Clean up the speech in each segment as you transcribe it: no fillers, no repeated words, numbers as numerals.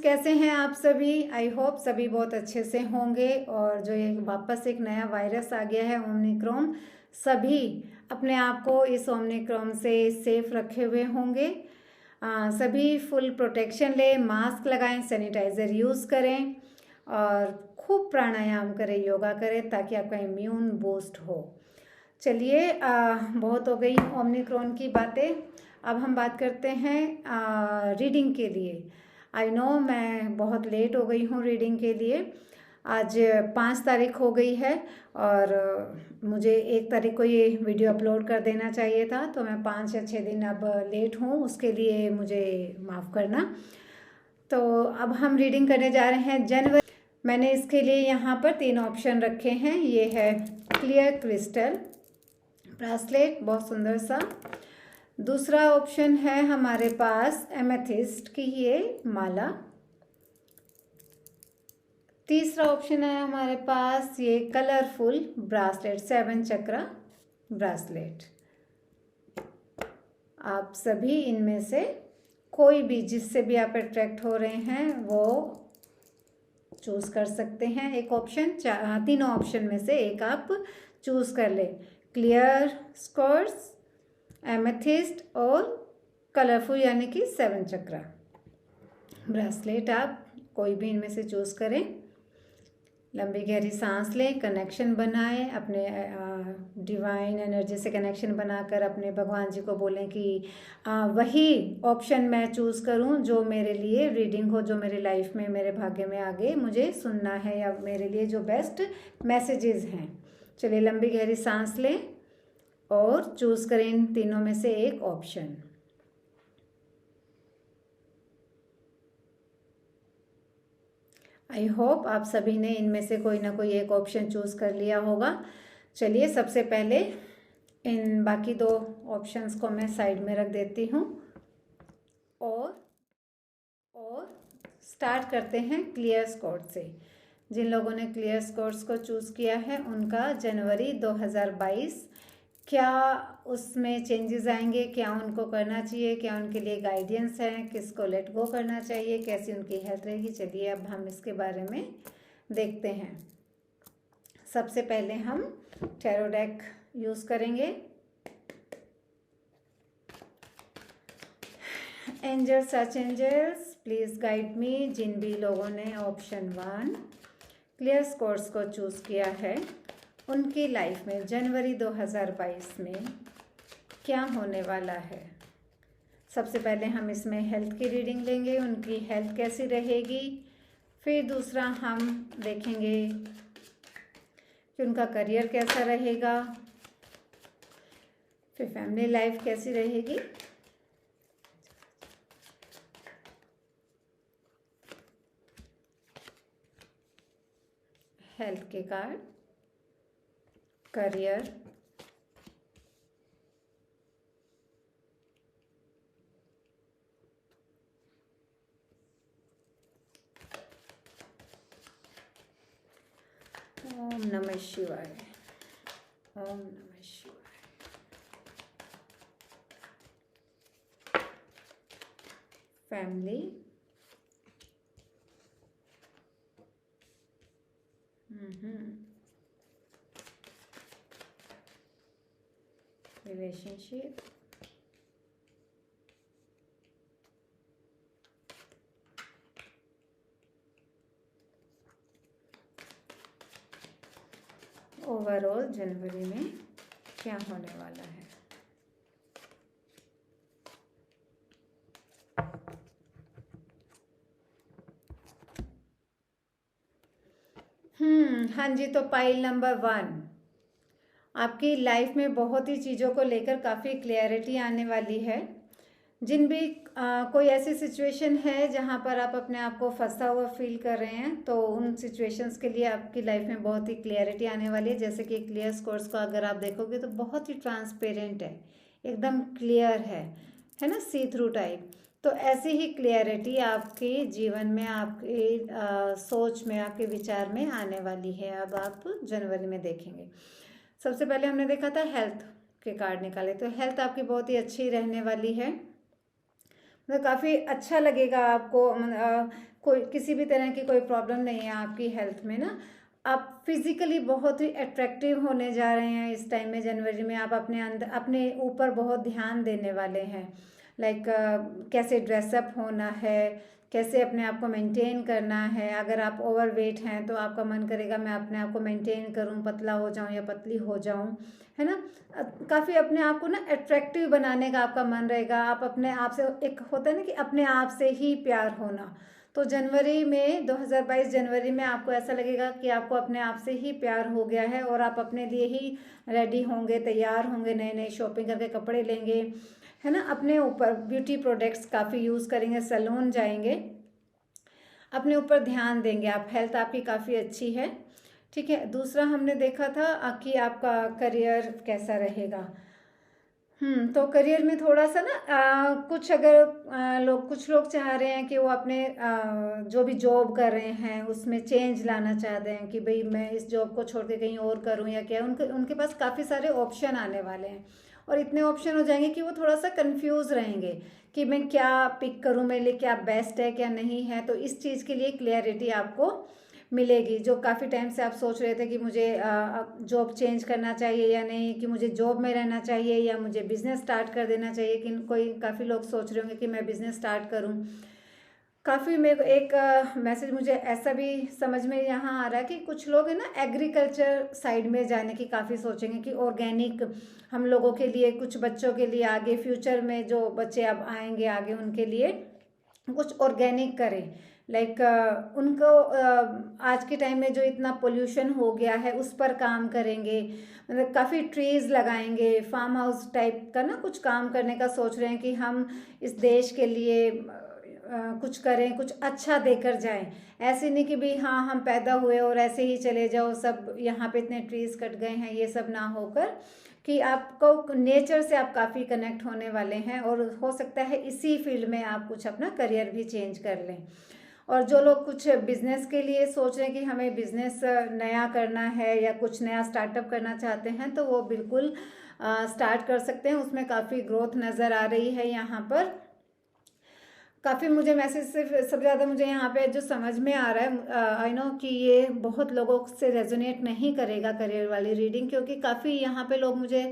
कैसे हैं आप सभी। आई होप सभी बहुत अच्छे से होंगे। और जो ये वापस एक नया वायरस आ गया है ओमिक्रॉन, सभी अपने आप को इस ओमिक्रॉन से सेफ रखे हुए होंगे। सभी फुल प्रोटेक्शन लें, मास्क लगाएं, सैनिटाइज़र यूज़ करें और खूब प्राणायाम करें, योगा करें ताकि आपका इम्यून बूस्ट हो। चलिए, बहुत हो गई ओमिक्रॉन की बातें। अब हम बात करते हैं रीडिंग के लिए। आई नो मैं बहुत लेट हो गई हूँ रीडिंग के लिए। आज 5 तारीख हो गई है और मुझे 1 तारीख को ये वीडियो अपलोड कर देना चाहिए था, तो मैं 5 या 6 दिन अब लेट हूँ, उसके लिए मुझे माफ़ करना। तो अब हम रीडिंग करने जा रहे हैं जनवरी। मैंने इसके लिए यहाँ पर 3 ऑप्शन रखे हैं। ये है क्लियर क्रिस्टल ब्रासलेट, बहुत सुंदर सा। दूसरा ऑप्शन है हमारे पास एमेथिस्ट की ये माला। तीसरा ऑप्शन है हमारे पास ये कलरफुल ब्रासलेट, 7 चक्रा ब्रासलेट। आप सभी इनमें से कोई भी, जिससे भी आप अट्रैक्ट हो रहे हैं, वो चूज कर सकते हैं। एक ऑप्शन, तीनों ऑप्शन में से एक आप चूज कर लें। क्लियर क्वार्ट्ज, एमेथिस्ट और कलरफुल यानी कि 7 चक्रा ब्रासलेट, आप कोई भी इनमें से चूज़ करें। लंबी गहरी सांस लें, कनेक्शन बनाएं, अपने डिवाइन एनर्जी से कनेक्शन बनाकर अपने भगवान जी को बोलें कि वही ऑप्शन मैं चूज़ करूं जो मेरे लिए रीडिंग हो, जो मेरी लाइफ में, मेरे भाग्य में आगे मुझे सुनना है, या मेरे लिए जो बेस्ट मैसेजेस हैं। चलिए, लंबी गहरी सांस लें और चूज़ करें इन तीनों में से एक ऑप्शन। आई होप आप सभी ने इनमें से कोई ना कोई एक ऑप्शन चूज़ कर लिया होगा। चलिए, सबसे पहले इन बाकी 2 ऑप्शंस को मैं साइड में रख देती हूँ और स्टार्ट करते हैं क्लियर स्कॉट से। जिन लोगों ने क्लियर स्कॉट्स को चूज़ किया है उनका जनवरी 2022, क्या उसमें चेंजेस आएंगे, क्या उनको करना चाहिए, क्या उनके लिए गाइडेंस है, किसको लेट गो करना चाहिए, कैसी उनकी हेल्थ रहेगी। चलिए, अब हम इसके बारे में देखते हैं। सबसे पहले हम टैरो डेक यूज़ करेंगे। Angels, such angels, please guide me. जिन भी लोगों ने ऑप्शन 1 क्लियर स्कॉट्स को चूज़ किया है, उनकी लाइफ में जनवरी 2022 में क्या होने वाला है। सबसे पहले हम इसमें हेल्थ की रीडिंग लेंगे, उनकी हेल्थ कैसी रहेगी। फिर दूसरा हम देखेंगे कि उनका करियर कैसा रहेगा। फिर फैमिली लाइफ कैसी रहेगी। हेल्थ के कार्ड, करियर, ओम नमः शिवाय, ओम नमः शिवाय। फैमिली, रिलेशनशिप, ओवरऑल जनवरी में क्या होने वाला है। हाँ जी, तो पाइल नंबर 1, आपकी लाइफ में बहुत ही चीज़ों को लेकर काफ़ी क्लियरिटी आने वाली है। जिन भी कोई ऐसी सिचुएशन है जहाँ पर आप अपने आप को फंसा हुआ फील कर रहे हैं, तो उन सिचुएशंस के लिए आपकी लाइफ में बहुत ही क्लियरिटी आने वाली है। जैसे कि क्लियर स्कॉट्स को अगर आप देखोगे तो बहुत ही ट्रांसपेरेंट है, एकदम क्लियर है ना, सी थ्रू टाइप। तो ऐसी ही क्लियरिटी आपके जीवन में, आपके सोच में, आपके विचार में आने वाली है। अब आप जनवरी में देखेंगे। सबसे पहले हमने देखा था हेल्थ के कार्ड निकाले, तो हेल्थ आपकी बहुत ही अच्छी रहने वाली है। मतलब काफ़ी अच्छा लगेगा आपको। कोई किसी भी तरह की कोई प्रॉब्लम नहीं है आपकी हेल्थ में ना। आप फिजिकली बहुत ही अट्रैक्टिव होने जा रहे हैं इस टाइम में, जनवरी में। आप अपने अंदर अपने ऊपर बहुत ध्यान देने वाले हैं। लाइक कैसे ड्रेसअप होना है, कैसे अपने आप को मेंटेन करना है। अगर आप ओवरवेट हैं तो आपका मन करेगा मैं अपने आप को मेंटेन करूं, पतला हो जाऊं या पतली हो जाऊं, है ना। काफ़ी अपने आप को ना अट्रैक्टिव बनाने का आपका मन रहेगा। आप अपने आप से, एक होता है ना कि अपने आप से ही प्यार होना, तो जनवरी में 2022 जनवरी में आपको ऐसा लगेगा कि आपको अपने आप से ही प्यार हो गया है और आप अपने लिए ही रेडी होंगे, तैयार होंगे, नए नए शॉपिंग करके कपड़े लेंगे, है ना। अपने ऊपर ब्यूटी प्रोडक्ट्स काफ़ी यूज़ करेंगे, सैलून जाएंगे, अपने ऊपर ध्यान देंगे आप। हेल्थ आपकी काफ़ी अच्छी है, ठीक है। दूसरा हमने देखा था कि आपका करियर कैसा रहेगा। तो करियर में थोड़ा सा ना कुछ अगर कुछ लोग चाह रहे हैं कि वो अपने जो भी जॉब कर रहे हैं उसमें चेंज लाना चाहते हैं कि भाई मैं इस जॉब को छोड़ के कहीं और करूं या क्या। उनके पास काफ़ी सारे ऑप्शन आने वाले हैं और इतने ऑप्शन हो जाएंगे कि वो थोड़ा सा कंफ्यूज रहेंगे कि मैं क्या पिक करूं, मेरे लिए क्या बेस्ट है क्या नहीं है। तो इस चीज़ के लिए क्लियरिटी आपको मिलेगी। जो काफ़ी टाइम से आप सोच रहे थे कि मुझे जॉब चेंज करना चाहिए या नहीं, कि मुझे जॉब में रहना चाहिए या मुझे बिज़नेस स्टार्ट कर देना चाहिए, कि कोई काफ़ी लोग सोच रहे होंगे कि मैं बिज़नेस स्टार्ट करूं। काफ़ी मेरे को एक मैसेज मुझे ऐसा भी समझ में यहाँ आ रहा है कि कुछ लोग है ना एग्रीकल्चर साइड में जाने की काफ़ी सोचेंगे कि ऑर्गेनिक हम लोगों के लिए, कुछ बच्चों के लिए आगे फ्यूचर में जो बच्चे अब आएंगे आगे उनके लिए कुछ ऑर्गेनिक करें। लाइक उनको आज के टाइम में जो इतना पोल्यूशन हो गया है उस पर काम करेंगे, मतलब काफ़ी ट्रीज लगाएंगे, फार्म हाउस टाइप का ना कुछ काम करने का सोच रहे हैं कि हम इस देश के लिए कुछ करें, कुछ अच्छा देकर जाएं। ऐसे नहीं कि भी हाँ हम पैदा हुए और ऐसे ही चले जाओ, सब यहाँ पे इतने ट्रीज कट गए हैं, ये सब ना होकर कि आपको नेचर से आप काफ़ी कनेक्ट होने वाले हैं और हो सकता है इसी फील्ड में आप कुछ अपना करियर भी चेंज कर लें। और जो लोग कुछ बिजनेस के लिए सोच रहे हैं कि हमें बिजनेस नया करना है या कुछ नया स्टार्टअप करना चाहते हैं तो वो बिल्कुल स्टार्ट कर सकते हैं। उसमें काफ़ी ग्रोथ नज़र आ रही है यहाँ पर। काफ़ी मुझे मैसेज से सबसे ज़्यादा मुझे यहाँ पे जो समझ में आ रहा है, आई नो कि ये बहुत लोगों से रेजोनेट नहीं करेगा करियर वाली रीडिंग, क्योंकि काफ़ी यहाँ पे लोग मुझे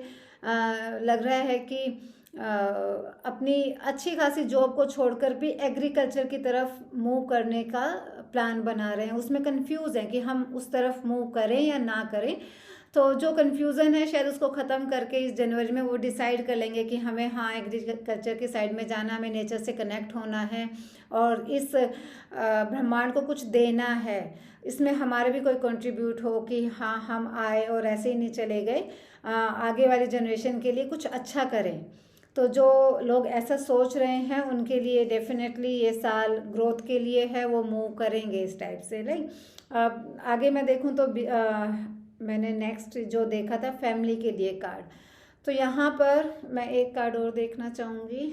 लग रहा है कि अपनी अच्छी खासी जॉब को छोड़कर भी एग्रीकल्चर की तरफ मूव करने का प्लान बना रहे हैं। उसमें कंफ्यूज हैं कि हम उस तरफ मूव करें या ना करें। तो जो कन्फ्यूज़न है शायद उसको ख़त्म करके इस जनवरी में वो डिसाइड कर लेंगे कि हमें हाँ एग्रीकल्चर की साइड में जाना, हमें नेचर से कनेक्ट होना है और इस ब्रह्मांड को कुछ देना है। इसमें हमारे भी कोई कंट्रीब्यूट हो कि हाँ हम आए और ऐसे ही नहीं चले गए, आगे वाली जनरेशन के लिए कुछ अच्छा करें। तो जो लोग ऐसा सोच रहे हैं उनके लिए डेफिनेटली ये साल ग्रोथ के लिए है, वो मूव करेंगे इस टाइप से। लाइक आगे मैं देखूं तो मैंने नेक्स्ट जो देखा था फैमिली के लिए कार्ड, तो यहाँ पर मैं एक कार्ड और देखना चाहूँगी।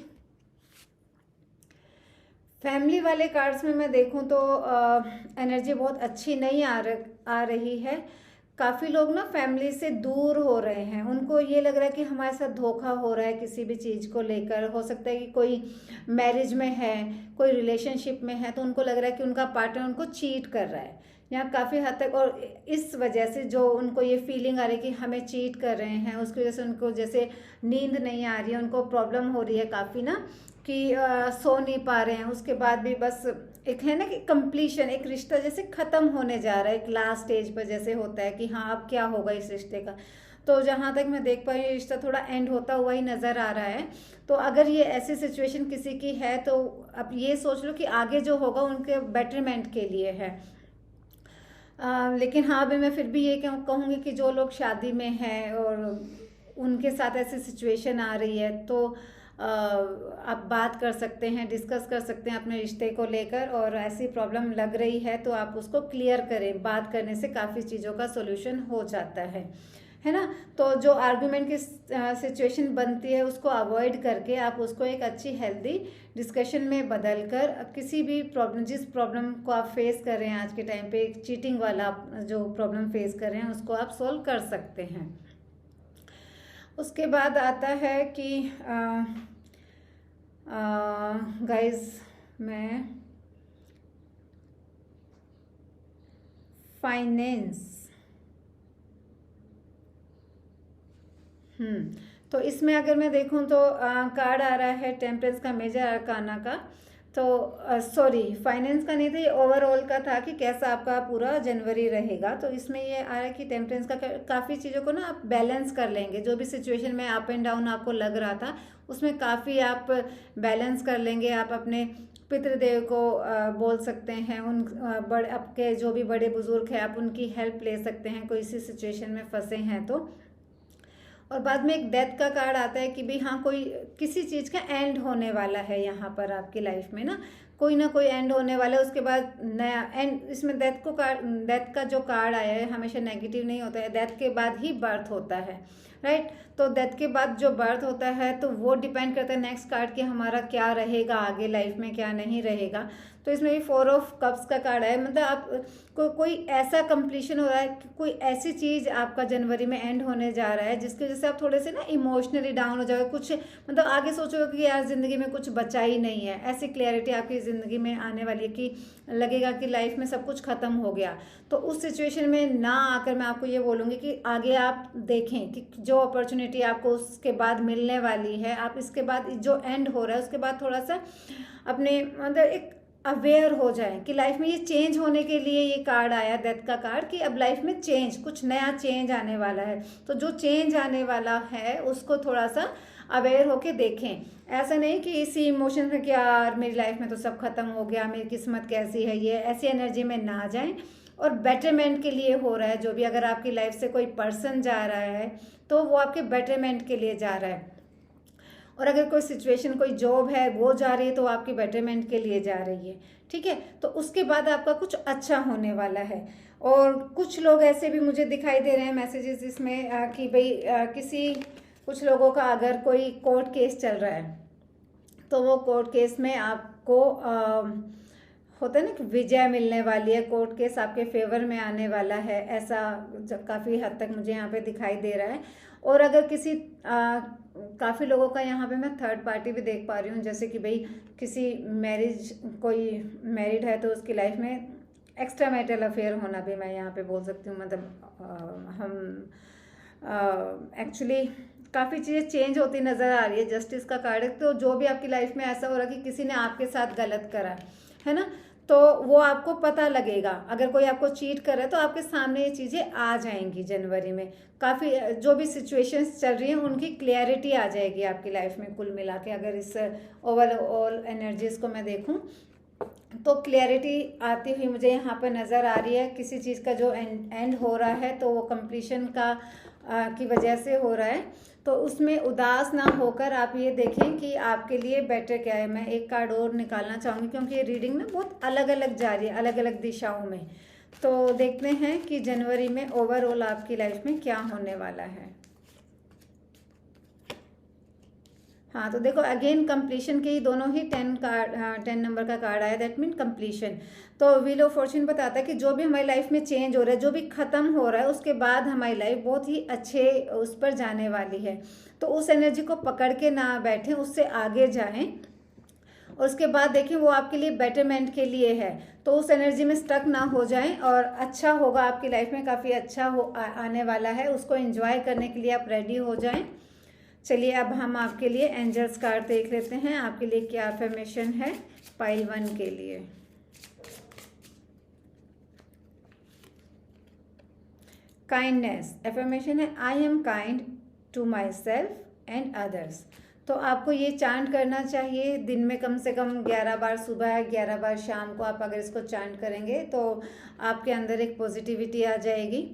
फैमिली वाले कार्ड्स में मैं देखूं तो एनर्जी बहुत अच्छी नहीं आ रही है। काफ़ी लोग ना फैमिली से दूर हो रहे हैं, उनको ये लग रहा है कि हमारे साथ धोखा हो रहा है किसी भी चीज़ को लेकर। हो सकता है कि कोई मैरिज में है, कोई रिलेशनशिप में है, तो उनको लग रहा है कि उनका पार्टनर उनको चीट कर रहा है यहाँ काफ़ी हद तक, और इस वजह से जो उनको ये फीलिंग आ रही है कि हमें चीट कर रहे हैं, उसकी वजह से उनको जैसे नींद नहीं आ रही है, उनको प्रॉब्लम हो रही है काफ़ी ना कि सो नहीं पा रहे हैं। उसके बाद भी बस एक है ना कि कंप्लीशन, एक रिश्ता जैसे ख़त्म होने जा रहा है, एक लास्ट स्टेज पर जैसे होता है कि हाँ अब क्या होगा इस रिश्ते का। तो जहाँ तक मैं देख पा रही हूँ रिश्ता थोड़ा एंड होता हुआ ही नज़र आ रहा है। तो अगर ये ऐसी सिचुएशन किसी की है तो अब ये सोच लो कि आगे जो होगा उनके बेटरमेंट के लिए है। लेकिन हाँ अभी मैं फिर भी ये कहूँगी कि जो लोग शादी में हैं और उनके साथ ऐसी सिचुएशन आ रही है तो आप बात कर सकते हैं, डिस्कस कर सकते हैं अपने रिश्ते को लेकर, और ऐसी प्रॉब्लम लग रही है तो आप उसको क्लियर करें। बात करने से काफ़ी चीज़ों का सॉल्यूशन हो जाता है ना। तो जो आर्गुमेंट की सिचुएशन बनती है उसको अवॉइड करके आप उसको एक अच्छी हेल्दी डिस्कशन में बदल कर किसी भी प्रॉब्लम, जिस प्रॉब्लम को आप फेस कर रहे हैं आज के टाइम पे, एक चीटिंग वाला जो प्रॉब्लम फेस कर रहे हैं उसको आप सॉल्व कर सकते हैं। उसके बाद आता है कि गाइस मैं फाइनेंस, तो इसमें अगर मैं देखूं तो कार्ड आ रहा है टेम्परेंस का, मेजर अरकाना का। तो सॉरी, फाइनेंस का नहीं था ये, ओवरऑल का था कि कैसा आपका पूरा जनवरी रहेगा। तो इसमें ये आ रहा है कि टेम्परेंस का काफ़ी चीज़ों को ना आप बैलेंस कर लेंगे, जो भी सिचुएशन में अप एंड डाउन आपको लग रहा था उसमें काफ़ी आप बैलेंस कर लेंगे। आप अपने पितृदेव को बोल सकते हैं, उन बड़े आपके जो भी बड़े बुजुर्ग हैं आप उनकी हेल्प ले सकते हैं कोई इसी सिचुएशन में फंसे हैं तो। और बाद में एक डेथ का कार्ड आता है कि भाई हाँ कोई किसी चीज़ का एंड होने वाला है यहाँ पर आपकी लाइफ में ना, कोई ना कोई एंड होने वाला है, उसके बाद नया एंड। इसमें डेथ का जो कार्ड आया है हमेशा नेगेटिव नहीं होता है, डेथ के बाद ही बर्थ होता है, राइट। तो डेथ के बाद जो बर्थ होता है तो वो डिपेंड करता है नेक्स्ट कार्ड कि हमारा क्या रहेगा आगे लाइफ में, क्या नहीं रहेगा। तो इसमें भी 4 ऑफ कप्स का कार्ड है, मतलब आप कोई ऐसा कंप्लीशन हो रहा है कि कोई ऐसी चीज़ आपका जनवरी में एंड होने जा रहा है जिसकी वजह से आप थोड़े से ना इमोशनली डाउन हो जाओगे, कुछ मतलब आगे सोचोगे कि यार ज़िंदगी में कुछ बचा ही नहीं है। ऐसी क्लैरिटी आपकी ज़िंदगी में आने वाली है कि लगेगा कि लाइफ में सब कुछ ख़त्म हो गया। तो उस सिचुएशन में ना आकर मैं आपको ये बोलूँगी कि आगे आप देखें कि जो अपॉर्चुनिटी आपको उसके बाद मिलने वाली है, आप इसके बाद जो एंड हो रहा है उसके बाद थोड़ा सा अपने मतलब एक अवेयर हो जाए कि लाइफ में ये चेंज होने के लिए ये कार्ड आया डेथ का कार्ड कि अब लाइफ में चेंज, कुछ नया चेंज आने वाला है। तो जो चेंज आने वाला है उसको थोड़ा सा अवेयर होके देखें। ऐसा नहीं कि इसी इमोशन में कि यार मेरी लाइफ में तो सब खत्म हो गया, मेरी किस्मत कैसी है, ये ऐसी एनर्जी में ना जाएं। और बेटरमेंट के लिए हो रहा है जो भी, अगर आपकी लाइफ से कोई पर्सन जा रहा है तो वो आपके बेटरमेंट के लिए जा रहा है। और अगर कोई सिचुएशन, कोई जॉब है वो जा रही है तो आपकी बेटरमेंट के लिए जा रही है, ठीक है। तो उसके बाद आपका कुछ अच्छा होने वाला है। और कुछ लोग ऐसे भी मुझे दिखाई दे रहे हैं मैसेजेस इसमें कि भाई कुछ लोगों का अगर कोई कोर्ट केस चल रहा है तो वो कोर्ट केस में आपको होता है ना कि विजय मिलने वाली है, कोर्ट केस आपके फेवर में आने वाला है, ऐसा काफ़ी हद तक मुझे यहाँ पे दिखाई दे रहा है। और अगर काफ़ी लोगों का यहाँ पे मैं थर्ड पार्टी भी देख पा रही हूँ, जैसे कि भाई कोई मैरिड है तो उसकी लाइफ में एक्स्ट्रा मैरिटल अफेयर होना भी मैं यहाँ पे बोल सकती हूँ। मतलब हम एक्चुअली काफ़ी चीज़ें चेंज होती नज़र आ रही है। जस्टिस का कार्ड है, तो जो भी आपकी लाइफ में ऐसा हो रहा है कि किसी ने आपके साथ गलत करा है ना, तो वो आपको पता लगेगा। अगर कोई आपको चीट कर रहा है तो आपके सामने ये चीज़ें आ जाएंगी जनवरी में। काफ़ी जो भी सिचुएशंस चल रही हैं उनकी क्लैरिटी आ जाएगी आपकी लाइफ में कुल मिला के। अगर इस ओवरऑल एनर्जीज को मैं देखूं तो क्लैरिटी आती हुई मुझे यहाँ पर नज़र आ रही है। किसी चीज़ का जो एंड हो रहा है तो वो कंप्लीशन की वजह से हो रहा है, तो उसमें उदास ना होकर आप ये देखें कि आपके लिए बेटर क्या है। मैं एक कार्ड और निकालना चाहूँगी क्योंकि ये रीडिंग ना बहुत अलग अलग जा रही है, अलग अलग दिशाओं में। तो देखते हैं कि जनवरी में ओवरऑल आपकी लाइफ में क्या होने वाला है। हाँ, तो देखो अगेन कंप्लीशन के ही दोनों ही 10 नंबर का कार्ड आया, दैट मीन कंप्लीशन। तो व्हील ऑफ फॉर्च्यून बताता है कि जो भी हमारी लाइफ में चेंज हो रहा है, जो भी खत्म हो रहा है, उसके बाद हमारी लाइफ बहुत ही अच्छे उस पर जाने वाली है। तो उस एनर्जी को पकड़ के ना बैठें, उससे आगे जाएं और उसके बाद देखिए वो आपके लिए बेटरमेंट के लिए है। तो उस एनर्जी में स्टक ना हो जाएं और अच्छा होगा आपकी लाइफ में, काफ़ी अच्छा आने वाला है। उसको एंजॉय करने के लिए आप रेडी हो जाएं। चलिए अब हम आपके लिए एंजल्स कार्ड देख लेते हैं, आपके लिए क्या अफर्मेशन है पाइल 1 के लिए। काइंडनेस अफर्मेशन है, I am kind to myself and others. तो आपको ये चांट करना चाहिए दिन में कम से कम 11 बार, सुबह 11 बार शाम को। आप अगर इसको चांट करेंगे तो आपके अंदर एक पॉजिटिविटी आ जाएगी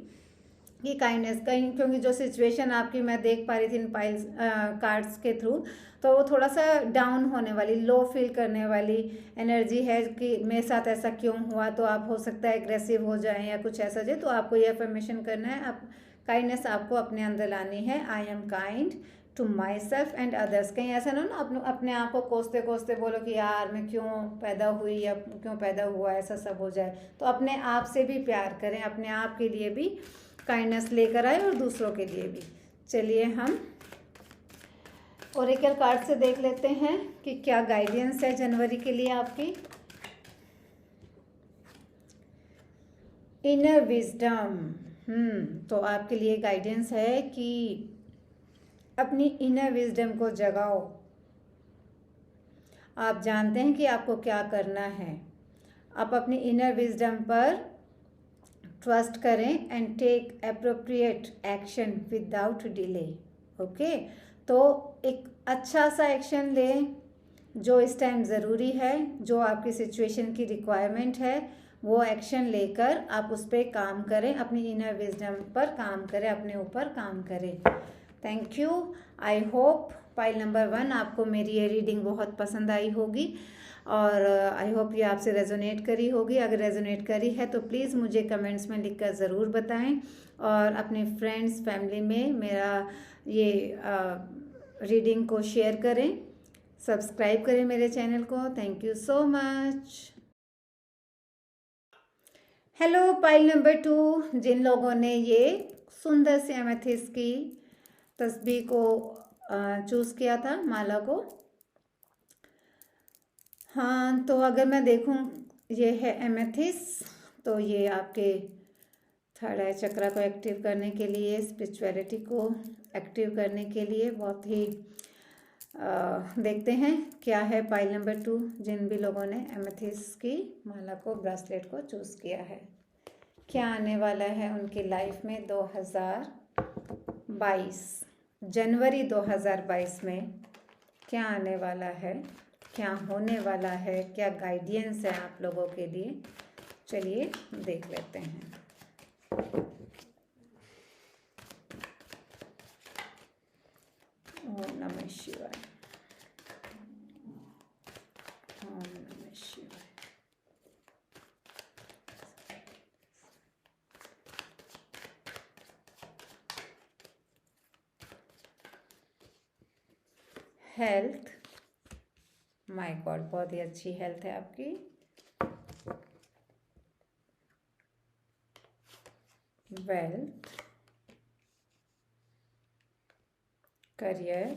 कि काइंडनेस कहीं, क्योंकि जो सिचुएशन आपकी मैं देख पा रही थी इन पाइल्स कार्ड्स के थ्रू, तो वो थोड़ा सा डाउन होने वाली, लो फील करने वाली एनर्जी है कि मेरे साथ ऐसा क्यों हुआ। तो आप हो सकता है एग्रेसिव हो जाएं या कुछ ऐसा जाए, तो आपको ये अफर्मेशन करना है। आप काइंडनेस आपको अपने अंदर लानी है। I am kind to myself and others. कहीं ऐसा ना अपने आप को कोसते कोसते बोलो कि यार मैं क्यों पैदा हुई या क्यों पैदा हुआ, ऐसा सब हो जाए। तो अपने आप से भी प्यार करें, अपने आप के लिए भी काइंडनेस लेकर आए और दूसरों के लिए भी। चलिए हम ओरेकल कार्ड से देख लेते हैं कि क्या गाइडेंस है जनवरी के लिए आपकी। Inner wisdom. तो आपके लिए गाइडेंस है कि अपनी इनर विजडम को जगाओ। आप जानते हैं कि आपको क्या करना है। आप अपनी इनर विजडम पर ट्रस्ट करें and take appropriate action without delay. Okay, तो एक अच्छा सा एक्शन लें जो इस टाइम ज़रूरी है, जो आपकी सिचुएशन की रिक्वायरमेंट है, वो एक्शन लेकर आप उस पर काम करें, अपनी इनर विजडम पर काम करें, अपने ऊपर काम करें। Thank you. I hope pile number 1 आपको मेरी ये रीडिंग बहुत पसंद आई होगी और आई होप ये आपसे रेजोनेट करी होगी। अगर रेजोनेट करी है तो प्लीज़ मुझे कमेंट्स में लिखकर ज़रूर बताएं और अपने फ्रेंड्स फैमिली में मेरा ये रीडिंग को शेयर करें, सब्सक्राइब करें मेरे चैनल को। Thank you so much. Hello pile number 2, जिन लोगों ने ये सुंदर सी एमेथिस्ट की तस्बीह को चूज़ किया था, माला को, हाँ, तो अगर मैं देखूं ये है एमेथिस्ट, तो ये आपके थर्ड आई चक्रा को एक्टिव करने के लिए, स्पिरिचुअलिटी को एक्टिव करने के लिए बहुत ही देखते हैं क्या है पाइल नंबर 2, जिन भी लोगों ने एमेथिस्ट की माला को, ब्रेसलेट को चूज़ किया है। क्या आने वाला है उनकी लाइफ में 2022 जनवरी 2022 में क्या आने वाला है, क्या होने वाला है, क्या गाइडेंस है आप लोगों के लिए। चलिए देख लेते हैं। ओम नमः शिवाय, ओम नमः शिवाय। हेल्थ, माय गॉड, बहुत ही अच्छी हेल्थ है आपकी। Wealth, career,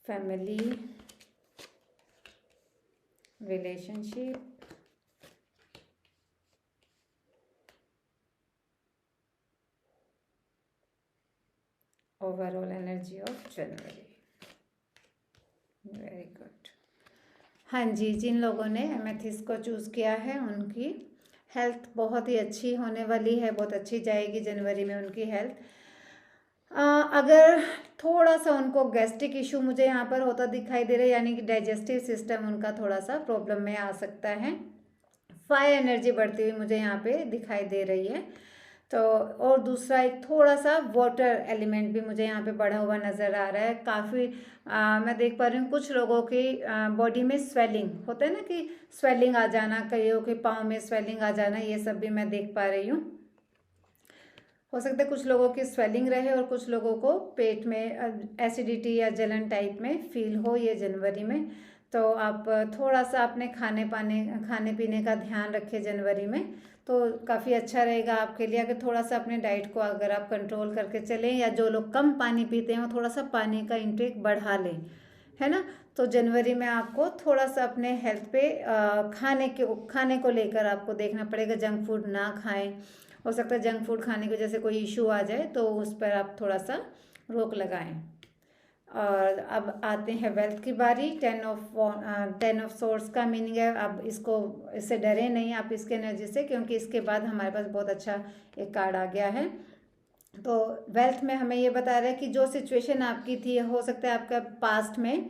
family, relationship, overall energy of January. Very good. हाँ जी, जिन लोगों ने एमेथिस्ट को चूज़ किया है उनकी हेल्थ बहुत ही अच्छी होने वाली है, बहुत अच्छी जाएगी जनवरी में उनकी हेल्थ। अगर थोड़ा सा उनको गैस्ट्रिक इशू मुझे यहाँ पर होता दिखाई दे रहा है, यानी कि डाइजेस्टिव सिस्टम उनका थोड़ा सा प्रॉब्लम में आ सकता है। फायर एनर्जी बढ़ती हुई मुझे यहाँ पे दिखाई दे रही है। तो और दूसरा एक थोड़ा सा वाटर एलिमेंट भी मुझे यहाँ पे बढ़ा हुआ नज़र आ रहा है। काफ़ी मैं देख पा रही हूँ कुछ लोगों की बॉडी में स्वेलिंग होता है ना, कि स्वेलिंग आ जाना, कईयों के पाँव में स्वेलिंग आ जाना, ये सब भी मैं देख पा रही हूँ। हो सकता है कुछ लोगों की स्वेलिंग रहे और कुछ लोगों को पेट में एसिडिटी या जलन टाइप में फील हो ये जनवरी में। तो आप थोड़ा सा अपने खाने पीने का ध्यान रखें जनवरी में, तो काफ़ी अच्छा रहेगा आपके लिए। अगर थोड़ा सा अपने डाइट को अगर आप कंट्रोल करके चलें, या जो लोग कम पानी पीते हैं वो थोड़ा सा पानी का इंटेक बढ़ा लें, है ना। तो जनवरी में आपको थोड़ा सा अपने हेल्थ पे खाने को लेकर आपको देखना पड़ेगा। जंक फूड ना खाएं, हो सकता है जंक फूड खाने की वजह से कोई इशू आ जाए, तो उस पर आप थोड़ा सा रोक लगाएं। और अब आते हैं वेल्थ की बारी। 10 ऑफ सोर्स का मीनिंग है, अब इससे डरे नहीं आप इसके एनर्जी से, क्योंकि इसके बाद हमारे पास बहुत अच्छा एक कार्ड आ गया है। तो वेल्थ में हमें ये बता रहा है कि जो सिचुएशन आपकी थी, हो सकता है आपका पास्ट में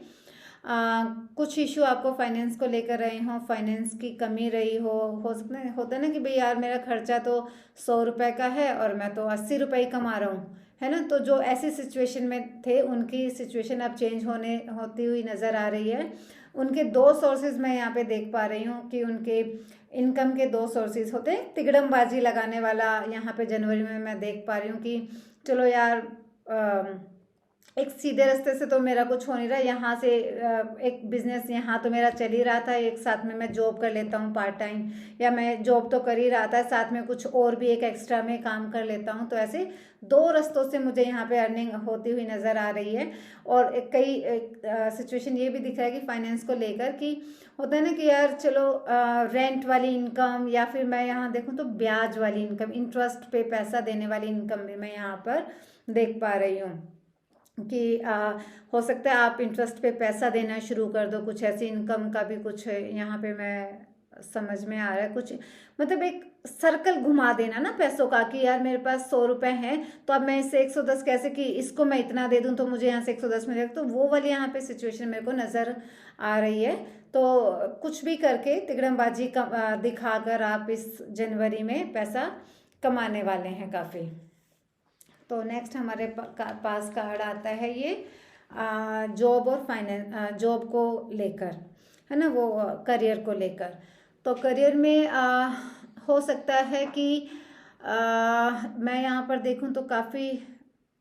कुछ इशू आपको फाइनेंस को लेकर रहे हों, फाइनेंस की कमी रही हो सकता है, होता है ना कि भाई यार मेरा खर्चा तो 100 रुपये का है और मैं तो 80 रुपये ही कमा रहा हूँ, है ना। तो जो ऐसी सिचुएशन में थे उनकी सिचुएशन अब चेंज होती हुई नज़र आ रही है। उनके 2 सोर्सेज मैं यहाँ पे देख पा रही हूँ कि उनके इनकम के 2 सोर्सेज होते हैं। तिगड़मबाजी लगाने वाला यहाँ पे जनवरी में मैं देख पा रही हूँ कि चलो यार एक सीधे रास्ते से तो मेरा कुछ हो नहीं रहा। यहाँ से एक बिजनेस यहाँ तो मेरा चल ही रहा था, एक साथ में मैं जॉब कर लेता हूँ पार्ट टाइम, या मैं जॉब तो कर ही रहा था, साथ में कुछ और भी एक एक्स्ट्रा में काम कर लेता हूँ। तो ऐसे दो रास्तों से मुझे यहाँ पे अर्निंग होती हुई नज़र आ रही है। और कई सिचुएशन ये भी दिख रहा है कि फाइनेंस को लेकर कि होता है ना कि यार चलो रेंट वाली इनकम, या फिर मैं यहाँ देखूँ तो ब्याज वाली इनकम, इंटरेस्ट पे पैसा देने वाली इनकम भी मैं यहाँ पर देख पा रही हूँ कि हो सकता है आप इंटरेस्ट पे पैसा देना शुरू कर दो। कुछ ऐसी इनकम का भी कुछ यहाँ पे मैं समझ में आ रहा है। कुछ मतलब एक सर्कल घुमा देना ना पैसों का, कि यार मेरे पास 100 रुपए हैं तो अब मैं इससे 110 कैसे, कि इसको मैं इतना दे दूं तो मुझे यहाँ से 110 मिलेगा। तो वो वाली यहाँ पे सिचुएशन मेरे को नज़र आ रही है। तो कुछ भी करके तिकड़मबाजी दिखाकर आप इस जनवरी में पैसा कमाने वाले हैं काफ़ी। तो नेक्स्ट हमारे पास कार्ड आता है ये जॉब और फाइनेंस, जॉब को लेकर, है ना, वो करियर को लेकर। तो करियर में हो सकता है कि मैं यहाँ पर देखूँ तो काफ़ी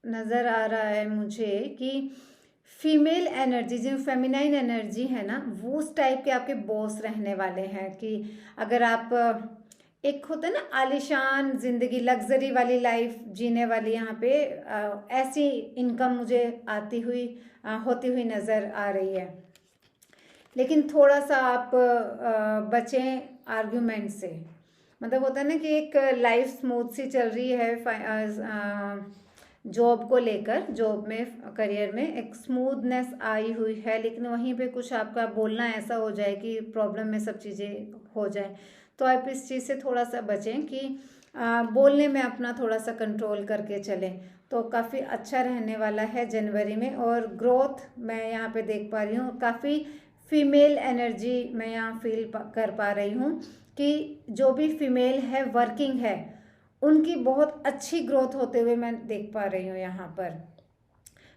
नज़र आ रहा है मुझे कि फीमेल एनर्जी, जो फेमिनाइन एनर्जी है ना, वो उस टाइप के आपके बॉस रहने वाले हैं। कि अगर आप एक होता है ना आलिशान जिंदगी, लग्जरी वाली लाइफ जीने वाली, यहाँ पे ऐसी इनकम मुझे आती हुई होती हुई नज़र आ रही है। लेकिन थोड़ा सा आप बचें आर्ग्यूमेंट से। मतलब होता है ना कि एक लाइफ स्मूथ सी चल रही है जॉब को लेकर, जॉब में करियर में एक स्मूथनेस आई हुई है, लेकिन वहीं पे कुछ आपका बोलना ऐसा हो जाए कि प्रॉब्लम में सब चीज़ें हो जाए। तो आप इस चीज़ से थोड़ा सा बचें कि बोलने में अपना थोड़ा सा कंट्रोल करके चलें। तो काफ़ी अच्छा रहने वाला है जनवरी में। और ग्रोथ मैं यहाँ पे देख पा रही हूँ, काफ़ी फीमेल एनर्जी मैं यहाँ फील कर पा रही हूँ कि जो भी फीमेल है, वर्किंग है, उनकी बहुत अच्छी ग्रोथ होते हुए मैं देख पा रही हूँ यहाँ पर।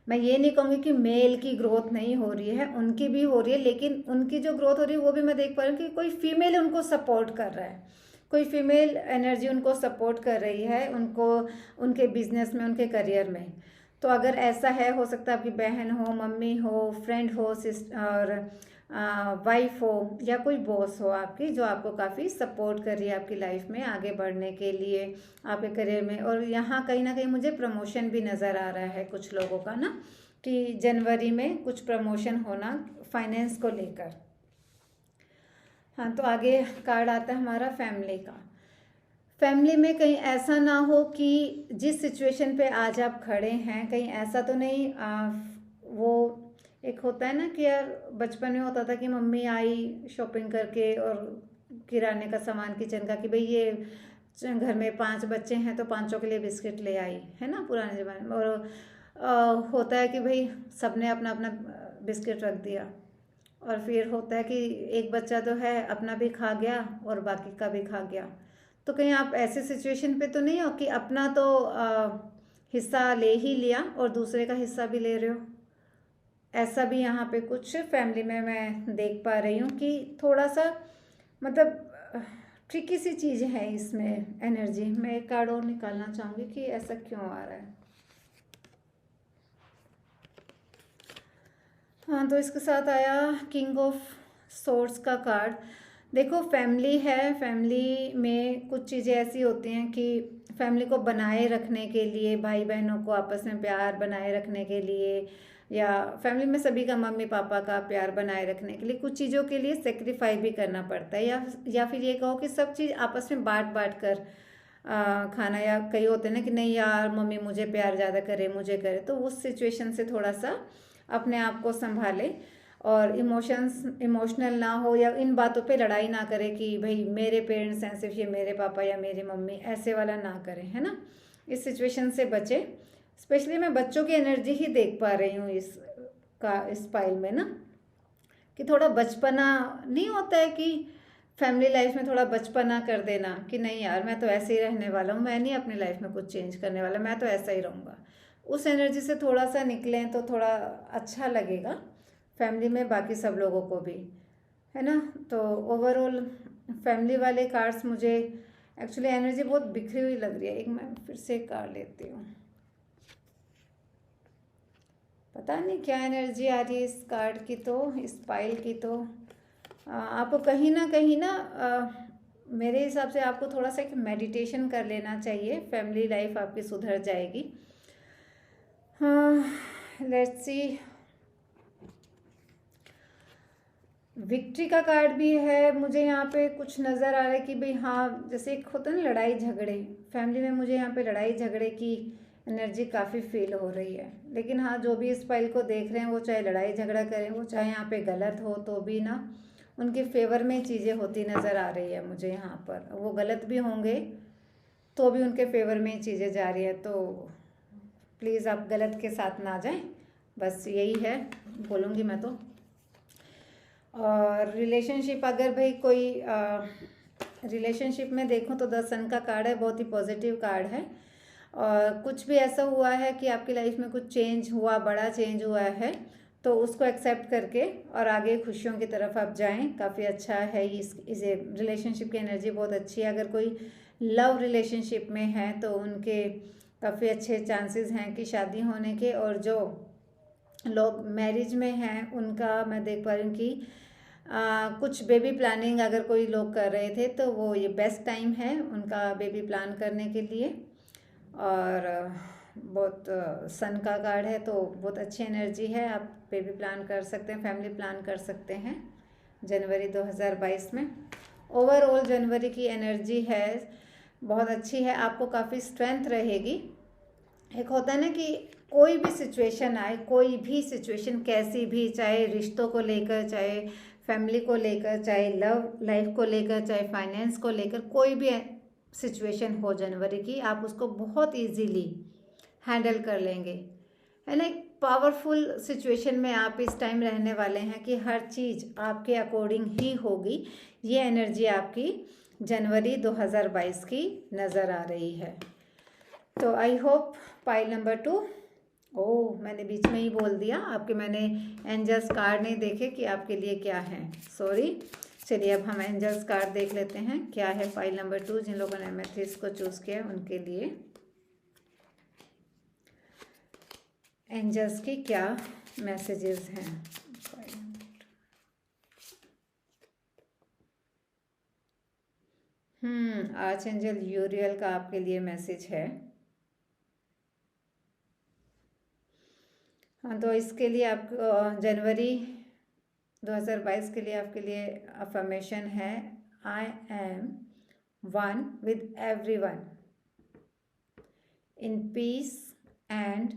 मैं ये नहीं कहूँगी कि मेल की ग्रोथ नहीं हो रही है, उनकी भी हो रही है, लेकिन उनकी जो ग्रोथ हो रही है वो भी मैं देख पा रही हूँ कि कोई फीमेल उनको सपोर्ट कर रहा है, कोई फीमेल एनर्जी उनको सपोर्ट कर रही है, उनको उनके बिजनेस में, उनके करियर में। तो अगर ऐसा है, हो सकता है आपकी बहन हो, मम्मी हो, फ्रेंड हो, सिस्टर और वाइफ हो, या कोई बॉस हो आपकी, जो आपको काफ़ी सपोर्ट कर रही है आपकी लाइफ में आगे बढ़ने के लिए, आपके करियर में। और यहाँ कहीं ना कहीं मुझे प्रमोशन भी नज़र आ रहा है कुछ लोगों का ना, कि जनवरी में कुछ प्रमोशन होना फाइनेंस को लेकर। हाँ, तो आगे कार्ड आता है हमारा फैमिली का। फैमिली में कहीं ऐसा ना हो कि जिस सिचुएशन पे आज आप खड़े हैं, कहीं ऐसा तो नहीं वो एक होता है ना कि यार बचपन में होता था कि मम्मी आई शॉपिंग करके और किराने का सामान, किचन का, कि भाई ये घर में 5 बच्चे हैं तो 5 के लिए बिस्किट ले आई, है ना, पुराने ज़माने में। और होता है कि भाई सबने अपना अपना बिस्किट रख दिया, और फिर होता है कि एक बच्चा तो है अपना भी खा गया और बाकी का भी खा गया। तो कहीं आप ऐसे सिचुएशन पे तो नहीं हो कि अपना तो हिस्सा ले ही लिया और दूसरे का हिस्सा भी ले रहे हो। ऐसा भी यहाँ पे कुछ फैमिली में मैं देख पा रही हूँ कि थोड़ा सा मतलब ट्रिकी सी चीज़ है इसमें एनर्जी। मैं एक कार्ड और निकालना चाहूँगी कि ऐसा क्यों आ रहा है। हाँ, तो इसके साथ आया किंग ऑफ सोर्ड्स का कार्ड। देखो फैमिली है, फैमिली में कुछ चीज़ें ऐसी होती हैं कि फैमिली को बनाए रखने के लिए, भाई बहनों को आपस में प्यार बनाए रखने के लिए, या फैमिली में सभी का, मम्मी पापा का प्यार बनाए रखने के लिए कुछ चीज़ों के लिए सेक्रीफाइस भी करना पड़ता है, या फिर ये कहो कि सब चीज़ आपस में बांट बांट कर खाना। या कई होते हैं ना कि नहीं यार मम्मी मुझे प्यार ज़्यादा करे, मुझे करे, तो उस सिचुएशन से थोड़ा सा अपने आप को संभाले और इमोशनल ना हो, या इन बातों पे लड़ाई ना करे कि भाई मेरे पेरेंट्स हैं सिर्फ, ये मेरे पापा या मेरी मम्मी, ऐसे वाला ना करें, है ना। इस सिचुएशन से बचे। स्पेशली मैं बच्चों की एनर्जी ही देख पा रही हूँ इस पाइल में ना, कि थोड़ा बचपना नहीं होता है कि फैमिली लाइफ में थोड़ा बचपना कर देना कि नहीं यार मैं तो ऐसे ही रहने वाला हूँ, मैं नहीं अपनी लाइफ में कुछ चेंज करने वाला, मैं तो ऐसा ही रहूँगा। उस एनर्जी से थोड़ा सा निकलें तो थोड़ा अच्छा लगेगा फैमिली में बाकी सब लोगों को भी, है ना। तो ओवरऑल फैमिली वाले कार्ड्स मुझे एक्चुअली एनर्जी बहुत बिखरी हुई लग रही है। एक मैं फिर से कार्ड लेती हूँ। पता नहीं क्या एनर्जी आ रही है इस कार्ड की, तो इस पाइल की तो आपको कहीं ना मेरे हिसाब से आपको थोड़ा सा एक मेडिटेशन कर लेना चाहिए, फैमिली लाइफ आपकी सुधर जाएगी। हाँ, लेट्स सी। विक्ट्री का कार्ड भी है मुझे यहाँ पे, कुछ नज़र आ रहा है कि भाई हाँ, जैसे एक होता है ना लड़ाई झगड़े फैमिली में, मुझे यहाँ पे लड़ाई झगड़े की एनर्जी काफ़ी फील हो रही है। लेकिन हाँ, जो भी इस फाइल को देख रहे हैं वो चाहे लड़ाई झगड़ा करें, वो चाहे यहाँ पे गलत हो, तो भी ना उनके फेवर में चीज़ें होती नज़र आ रही है मुझे यहाँ पर। वो गलत भी होंगे तो भी उनके फेवर में चीज़ें जा रही है, तो प्लीज़ आप गलत के साथ ना जाएं, बस यही है बोलूँगी मैं तो। और रिलेशनशिप, अगर भाई कोई रिलेशनशिप में देखूं तो द सन का कार्ड है, बहुत ही पॉजिटिव कार्ड है। और कुछ भी ऐसा हुआ है कि आपकी लाइफ में कुछ चेंज हुआ, बड़ा चेंज हुआ है, तो उसको एक्सेप्ट करके और आगे खुशियों की तरफ आप जाएं, काफ़ी अच्छा है। इसे रिलेशनशिप की एनर्जी बहुत अच्छी है। अगर कोई लव रिलेशनशिप में है तो उनके काफ़ी अच्छे चांसेस हैं कि शादी होने के, और जो लोग मैरिज में हैं उनका मैं देख पा रही हूँ कि कुछ बेबी प्लानिंग अगर कोई लोग कर रहे थे तो वो ये बेस्ट टाइम है उनका बेबी प्लान करने के लिए। और बहुत सन का कार्ड है तो बहुत अच्छी एनर्जी है, आप बेबी प्लान कर सकते हैं, फैमिली प्लान कर सकते हैं जनवरी 2022 में। ओवरऑल जनवरी की एनर्जी है बहुत अच्छी है, आपको काफ़ी स्ट्रेंथ रहेगी। एक होता है ना कि कोई भी सिचुएशन आए, कोई भी सिचुएशन कैसी भी, चाहे रिश्तों को लेकर, चाहे फैमिली को लेकर, चाहे लव लाइफ को लेकर, चाहे फाइनेंस को लेकर, कोई भी सिचुएशन हो जनवरी की, आप उसको बहुत इजीली हैंडल कर लेंगे, है ना। एक पावरफुल सिचुएशन में आप इस टाइम रहने वाले हैं कि हर चीज़ आपके अकॉर्डिंग ही होगी। ये एनर्जी आपकी जनवरी 2022 की नज़र आ रही है। तो आई होप पाइल नंबर 2, ओह मैंने बीच में ही बोल दिया आपके, मैंने एंजल्स कार्ड नहीं देखे कि आपके लिए क्या है, सॉरी। चलिए अब हम एंजल्स कार्ड देख लेते हैं क्या है पाइल नंबर 2, जिन लोगों ने एमेथिस्ट को चूज़ किया उनके लिए एंजल्स की क्या मैसेजेस हैं। आर्च एंजल यूरियल का आपके लिए मैसेज है। हाँ, तो इसके लिए आप जनवरी 2022 के लिए आपके लिए अफर्मेशन है, I M one with everyone in peace and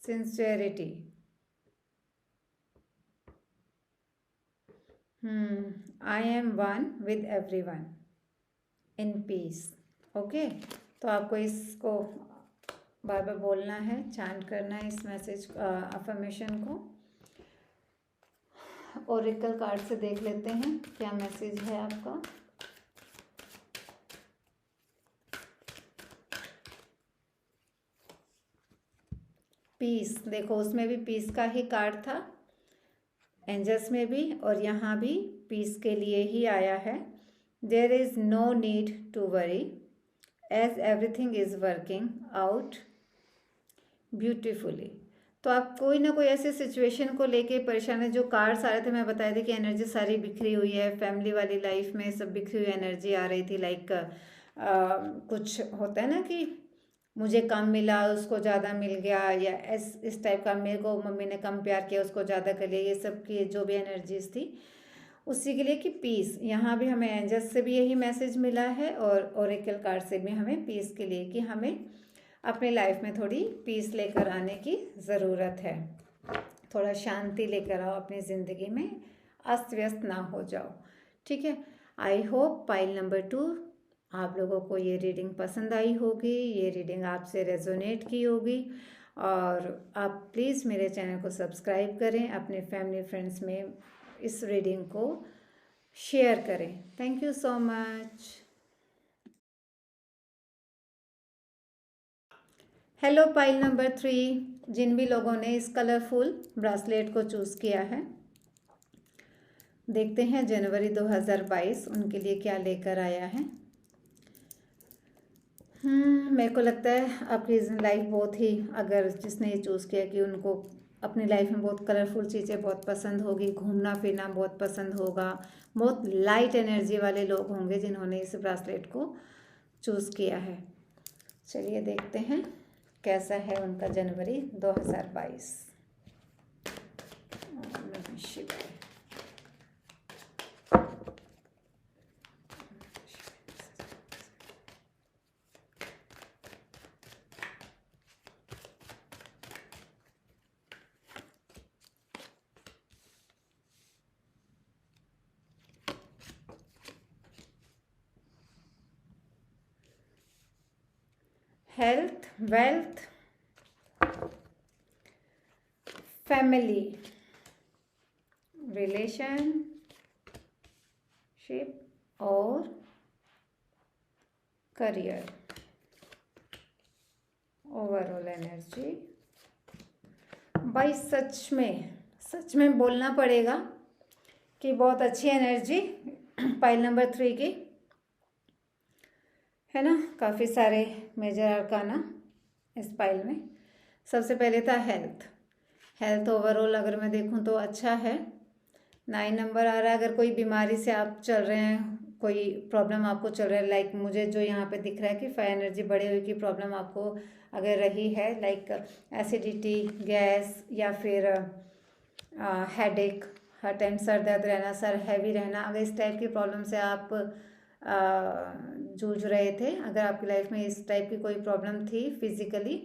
sincerity. I am one with everyone in peace. Okay, तो आपको इसको बार बार बोलना है, चांट करना है इस मैसेज अफर्मेशन को। ओरेकल कार्ड से देख लेते हैं क्या मैसेज है आपका। पीस, देखो उसमें भी पीस का ही कार्ड था, एंजल्स में भी, और यहाँ भी पीस के लिए ही आया है। There is no need to worry as everything is working out beautifully. तो आप कोई ना कोई ऐसे सिचुएशन को लेके परेशान है, जो कार्ड्स आ रहे थे मैं बताया था कि एनर्जी सारी बिखरी हुई है, फैमिली वाली लाइफ में सब बिखरी हुई एनर्जी आ रही थी। लाइक कुछ होता है ना कि मुझे कम मिला उसको ज़्यादा मिल गया, या इस टाइप का, मेरे को मम्मी ने कम प्यार किया उसको ज़्यादा कर लिया, ये सब की जो भी एनर्जीज थी उसी के लिए कि पीस। यहाँ भी हमें एंजल्स से भी यही मैसेज मिला है और ओरेकल कार्ड से भी हमें पीस के लिए कि हमें अपनी लाइफ में थोड़ी पीस लेकर आने की ज़रूरत है, थोड़ा शांति लेकर आओ अपनी ज़िंदगी में, अस्त व्यस्त ना हो जाओ, ठीक है। आई होप पाइल नंबर 2 आप लोगों को ये रीडिंग पसंद आई होगी, ये रीडिंग आपसे रेजोनेट की होगी, और आप प्लीज़ मेरे चैनल को सब्सक्राइब करें, अपने फैमिली फ्रेंड्स में इस रीडिंग को शेयर करें। Thank you so much. Hello pile number 3, जिन भी लोगों ने इस कलरफुल ब्रासलेट को चूज़ किया है, देखते हैं जनवरी 2022 उनके लिए क्या लेकर आया है। मेरे को लगता है आपकी लाइफ बहुत ही, अगर जिसने ये चूज़ किया कि उनको अपनी लाइफ में बहुत कलरफुल चीज़ें बहुत पसंद होगी, घूमना फिरना बहुत पसंद होगा, बहुत लाइट एनर्जी वाले लोग होंगे जिन्होंने इस ब्रासलेट को चूज़ किया है। चलिए देखते हैं कैसा है उनका जनवरी 2022। नमः शिवाय। हेल्थ, वेल्थ, फैमिली, रिलेशनशिप और करियर। Overall energy. भाई सच में बोलना पड़ेगा कि बहुत अच्छी एनर्जी पाइल नंबर 3 की है ना। काफ़ी सारे मेजर अरकाना इस पाइल में। सबसे पहले था हेल्थ ओवरऑल अगर मैं देखूं तो अच्छा है। 9 नंबर आ रहा है। अगर कोई बीमारी से आप चल रहे हैं, कोई प्रॉब्लम आपको चल रहा है, लाइक मुझे जो यहाँ पे दिख रहा है कि फायर एनर्जी बढ़े हुए की प्रॉब्लम आपको अगर रही है, लाइक एसिडिटी, गैस या फिर हेडेक, हर टाइम सर दर्द रहना, सर हैवी रहना, अगर इस टाइप की प्रॉब्लम से आप जूझ रहे थे, अगर आपकी लाइफ में इस टाइप की कोई प्रॉब्लम थी फिजिकली,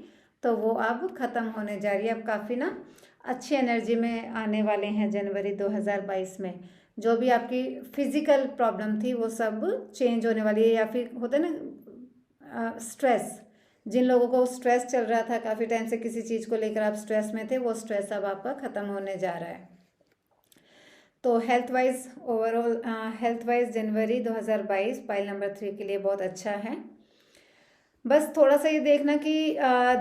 तो वो अब ख़त्म होने जा रही है। अब काफ़ी ना अच्छी एनर्जी में आने वाले हैं जनवरी 2022 में। जो भी आपकी फिजिकल प्रॉब्लम थी वो सब चेंज होने वाली है। या फिर होता है ना स्ट्रेस, जिन लोगों को स्ट्रेस चल रहा था काफ़ी टाइम से, किसी चीज़ को लेकर आप स्ट्रेस में थे, वो स्ट्रेस अब आपका ख़त्म होने जा रहा है। तो health wise overall health wise जनवरी 2022 पाइल नंबर 3 के लिए बहुत अच्छा है। बस थोड़ा सा ये देखना कि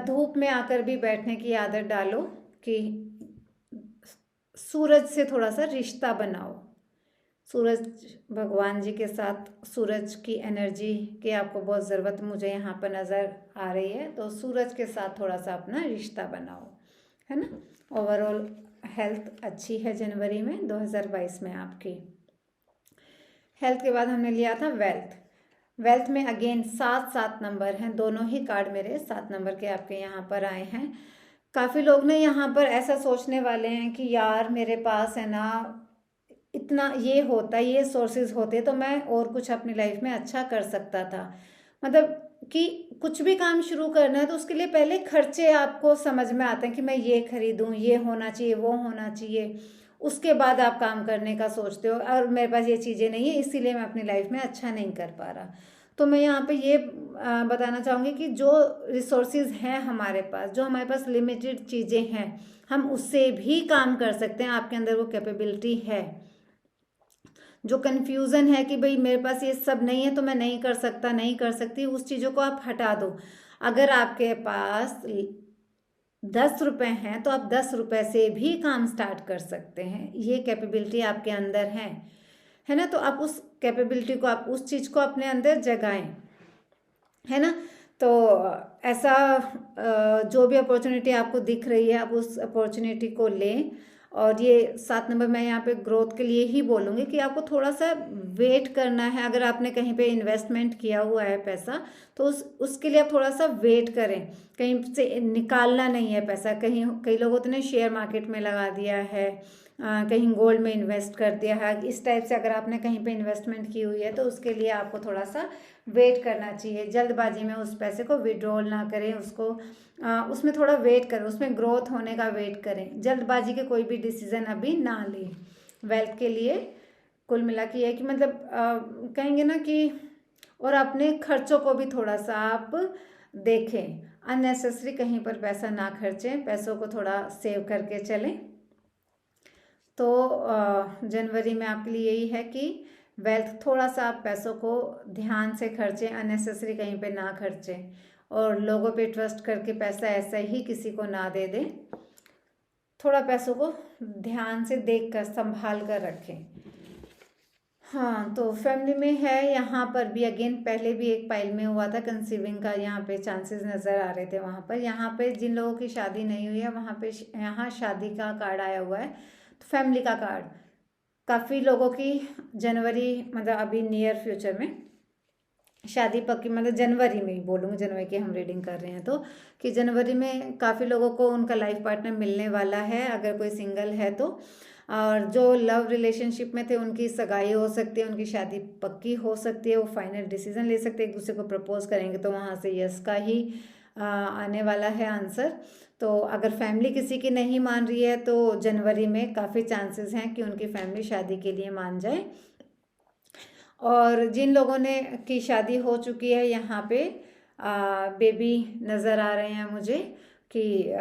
धूप में आकर भी बैठने की आदत डालो, कि सूरज से थोड़ा सा रिश्ता बनाओ। सूरज भगवान जी के साथ सूरज की एनर्जी की आपको बहुत ज़रूरत मुझे यहाँ पर नज़र आ रही है। तो सूरज के साथ थोड़ा सा अपना रिश्ता बनाओ, है ना। ओवरऑल हेल्थ अच्छी है जनवरी में 2022 में आपकी। हेल्थ के बाद हमने लिया था वेल्थ में अगेन 7 नंबर हैं। दोनों ही कार्ड मेरे 7 नंबर के आपके यहाँ पर आए हैं। काफ़ी लोग ने यहाँ पर ऐसा सोचने वाले हैं कि यार मेरे पास है ना इतना ये होता, ये सोर्सेज होते तो मैं और कुछ अपनी लाइफ में अच्छा कर सकता था। मतलब कि कुछ भी काम शुरू करना है तो उसके लिए पहले खर्चे आपको समझ में आते हैं कि मैं ये खरीदूं, ये होना चाहिए, वो होना चाहिए, उसके बाद आप काम करने का सोचते हो। और मेरे पास ये चीज़ें नहीं है इसीलिए मैं अपनी लाइफ में अच्छा नहीं कर पा रहा। तो मैं यहाँ पे ये बताना चाहूँगी कि जो रिसोर्सेज हैं हमारे पास, जो हमारे पास लिमिटेड चीज़ें हैं, हम उससे भी काम कर सकते हैं। आपके अंदर वो कैपेबिलिटी है। जो कन्फ्यूज़न है कि भाई मेरे पास ये सब नहीं है तो मैं नहीं कर सकता, नहीं कर सकती, उस चीज़ों को आप हटा दो। अगर आपके पास 10 रुपये हैं तो आप 10 रुपये से भी काम स्टार्ट कर सकते हैं। ये कैपेबिलिटी आपके अंदर है ना। तो आप उस कैपेबिलिटी को, आप उस चीज़ को अपने अंदर जगाएं, है ना। तो ऐसा जो भी अपॉर्चुनिटी आपको दिख रही है आप उस अपॉर्चुनिटी को लें। और ये 7 नंबर मैं यहाँ पे ग्रोथ के लिए ही बोलूँगी कि आपको थोड़ा सा वेट करना है। अगर आपने कहीं पे इन्वेस्टमेंट किया हुआ है पैसा, तो उसके लिए आप थोड़ा सा वेट करें। कहीं से निकालना नहीं है पैसा। कई लोगों ने शेयर मार्केट में लगा दिया है, कहीं गोल्ड में इन्वेस्ट कर दिया है। इस टाइप से अगर आपने कहीं पे इन्वेस्टमेंट की हुई है तो उसके लिए आपको थोड़ा सा वेट करना चाहिए। जल्दबाजी में उस पैसे को विड्रॉल ना करें, उसको उसमें थोड़ा वेट करें, उसमें ग्रोथ होने का वेट करें। जल्दबाजी के कोई भी डिसीजन अभी ना लें। वेल्थ के लिए कुल मिला के है कि मतलब कहेंगे ना कि, और अपने खर्चों को भी थोड़ा सा आप देखें। अननेसेसरी कहीं पर पैसा ना खर्चें, पैसों को थोड़ा सेव करके चलें। तो जनवरी में आपके लिए यही है कि वेल्थ थोड़ा सा आप पैसों को ध्यान से खर्चें, अननेसेसरी कहीं पे ना खर्चें, और लोगों पे ट्रस्ट करके पैसा ऐसा ही किसी को ना दे दें। थोड़ा पैसों को ध्यान से देख कर संभाल कर रखें। हाँ, तो फैमिली में है, यहाँ पर भी अगेन पहले भी एक पाइल में हुआ था कंसीविंग का, यहाँ पे चांसेस नज़र आ रहे थे। वहाँ पर, यहाँ पे जिन लोगों की शादी नहीं हुई है वहाँ पे यहाँ शादी का कार्ड आया हुआ है, तो फैमिली का कार्ड काफ़ी लोगों की जनवरी, मतलब अभी नियर फ्यूचर में शादी पक्की, मतलब जनवरी में ही बोलूँगी, जनवरी की हम रीडिंग कर रहे हैं तो, कि जनवरी में काफ़ी लोगों को उनका लाइफ पार्टनर मिलने वाला है, अगर कोई सिंगल है तो। और जो लव रिलेशनशिप में थे उनकी सगाई हो सकती है, उनकी शादी पक्की हो सकती है, वो फाइनल डिसीजन ले सकते हैं, एक दूसरे को प्रपोज करेंगे तो वहाँ से यस का ही आने वाला है आंसर। तो अगर फैमिली किसी की नहीं मान रही है तो जनवरी में काफ़ी चांसेस हैं कि उनकी फैमिली शादी के लिए मान जाए। और जिन लोगों ने की शादी हो चुकी है, यहाँ पे बेबी नज़र आ रहे हैं मुझे कि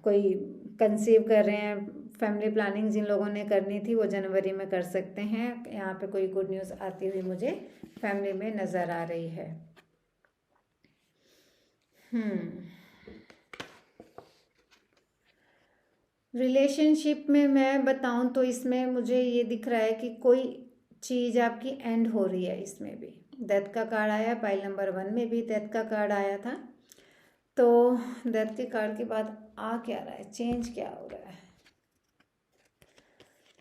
कोई कंसीव कर रहे हैं। फैमिली प्लानिंग जिन लोगों ने करनी थी वो जनवरी में कर सकते हैं। यहाँ पे कोई गुड न्यूज़ आती हुई मुझे फैमिली में नज़र आ रही है। रिलेशनशिप में मैं बताऊं तो इसमें मुझे ये दिख रहा है कि कोई चीज़ आपकी एंड हो रही है। इसमें भी डेथ का कार्ड आया, पाइल नंबर 1 में भी डेथ का कार्ड आया था। तो डेथ के कार्ड के बाद आ क्या रहा है, चेंज क्या हो रहा है।